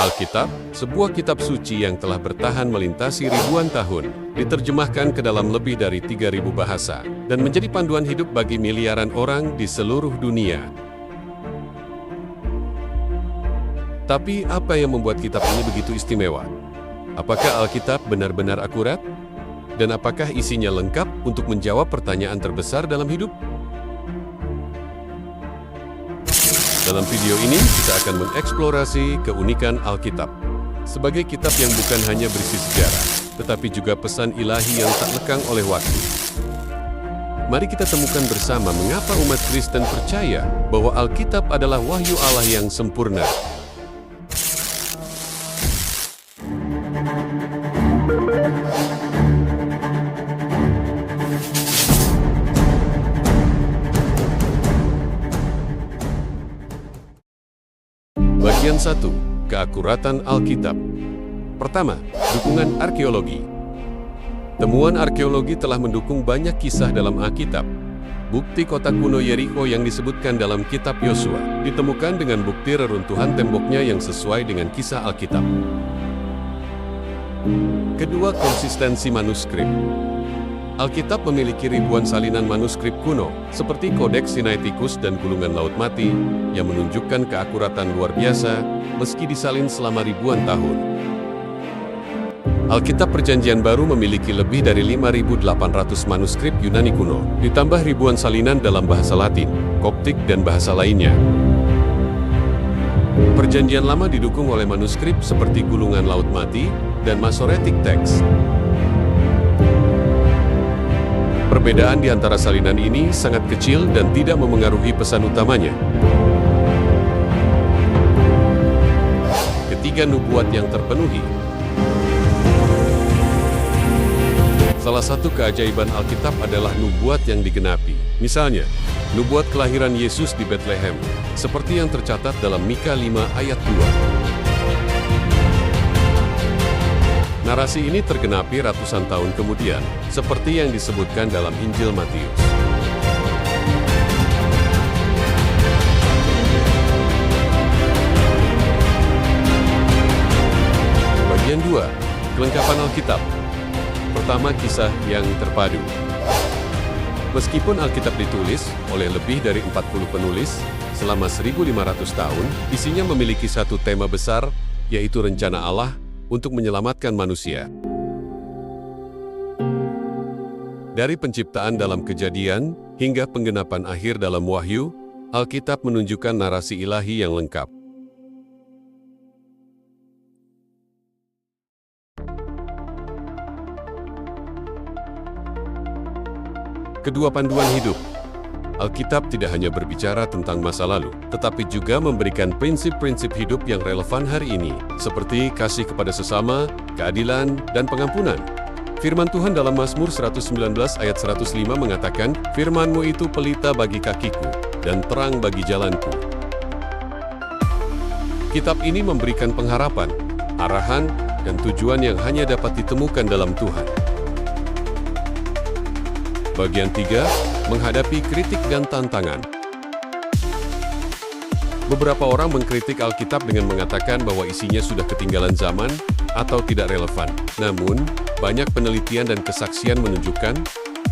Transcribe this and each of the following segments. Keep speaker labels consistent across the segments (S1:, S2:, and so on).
S1: Alkitab, sebuah kitab suci yang telah bertahan melintasi ribuan tahun, diterjemahkan ke dalam lebih dari 3.000 bahasa, dan menjadi panduan hidup bagi miliaran orang di seluruh dunia. Tapi apa yang membuat kitab ini begitu istimewa? Apakah Alkitab benar-benar akurat? Dan apakah isinya lengkap untuk menjawab pertanyaan terbesar dalam hidup? Dalam video ini, kita akan mengeksplorasi keunikan Alkitab. Sebagai kitab yang bukan hanya berisi sejarah, tetapi juga pesan ilahi yang tak lekang oleh waktu. Mari kita temukan bersama mengapa umat Kristen percaya bahwa Alkitab adalah wahyu Allah yang sempurna. Bagian 1. Keakuratan Alkitab. Pertama, dukungan arkeologi. Temuan arkeologi telah mendukung banyak kisah dalam Alkitab. Bukti kota kuno Yeriko yang disebutkan dalam kitab Yosua ditemukan dengan bukti reruntuhan temboknya yang sesuai dengan kisah Alkitab. Kedua, konsistensi manuskrip. Alkitab memiliki ribuan salinan manuskrip kuno, seperti Kodeks Sinaiticus dan Gulungan Laut Mati, yang menunjukkan keakuratan luar biasa, meski disalin selama ribuan tahun. Alkitab Perjanjian Baru memiliki lebih dari 5.800 manuskrip Yunani kuno, ditambah ribuan salinan dalam bahasa Latin, Koptik, dan bahasa lainnya. Perjanjian Lama didukung oleh manuskrip seperti Gulungan Laut Mati dan Masoretic Text. Perbedaan di antara salinan ini sangat kecil dan tidak memengaruhi pesan utamanya. Ketiga, nubuat yang terpenuhi. Salah satu keajaiban Alkitab adalah nubuat yang digenapi. Misalnya, nubuat kelahiran Yesus di Bethlehem, seperti yang tercatat dalam Mika 5 ayat 2. Narasi ini tergenapi ratusan tahun kemudian, seperti yang disebutkan dalam Injil Matius. Bagian 2. Kelengkapan Alkitab. Pertama, kisah yang terpadu. Meskipun Alkitab ditulis oleh lebih dari 40 penulis selama 1.500 tahun, isinya memiliki satu tema besar, yaitu rencana Allah untuk menyelamatkan manusia. Dari penciptaan dalam Kejadian hingga penggenapan akhir dalam Wahyu, Alkitab menunjukkan narasi ilahi yang lengkap. Kedua, panduan hidup. Alkitab tidak hanya berbicara tentang masa lalu, tetapi juga memberikan prinsip-prinsip hidup yang relevan hari ini, seperti kasih kepada sesama, keadilan, dan pengampunan. Firman Tuhan dalam Mazmur 119 ayat 105 mengatakan, "Firman-Mu itu pelita bagi kakiku, dan terang bagi jalanku." Kitab ini memberikan pengharapan, arahan, dan tujuan yang hanya dapat ditemukan dalam Tuhan. Bagian 3. Menghadapi kritik dan tantangan. Beberapa orang mengkritik Alkitab dengan mengatakan bahwa isinya sudah ketinggalan zaman atau tidak relevan. Namun, banyak penelitian dan kesaksian menunjukkan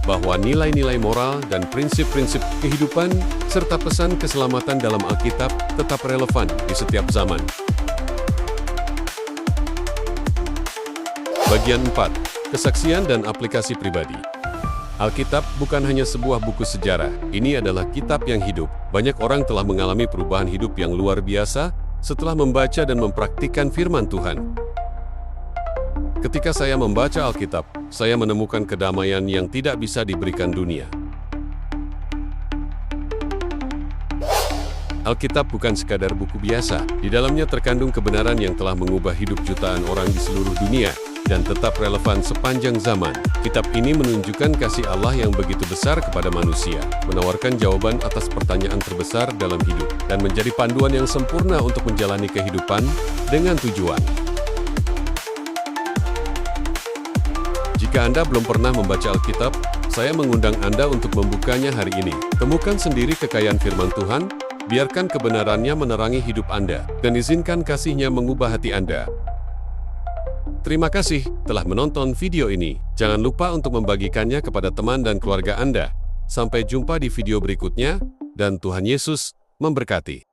S1: bahwa nilai-nilai moral dan prinsip-prinsip kehidupan serta pesan keselamatan dalam Alkitab tetap relevan di setiap zaman. Bagian 4. Kesaksian dan aplikasi pribadi. Alkitab bukan hanya sebuah buku sejarah, ini adalah kitab yang hidup. Banyak orang telah mengalami perubahan hidup yang luar biasa setelah membaca dan mempraktikkan firman Tuhan. Ketika saya membaca Alkitab, saya menemukan kedamaian yang tidak bisa diberikan dunia. Alkitab bukan sekadar buku biasa, di dalamnya terkandung kebenaran yang telah mengubah hidup jutaan orang di seluruh dunia, dan tetap relevan sepanjang zaman. Kitab ini menunjukkan kasih Allah yang begitu besar kepada manusia, menawarkan jawaban atas pertanyaan terbesar dalam hidup, dan menjadi panduan yang sempurna untuk menjalani kehidupan dengan tujuan. Jika Anda belum pernah membaca Alkitab, saya mengundang Anda untuk membukanya hari ini. Temukan sendiri kekayaan firman Tuhan, Biarkan kebenarannya menerangi hidup Anda, dan izinkan kasih-Nya mengubah hati Anda. Terima kasih telah menonton video ini. Jangan lupa untuk membagikannya kepada teman dan keluarga Anda. Sampai jumpa di video berikutnya, dan Tuhan Yesus memberkati.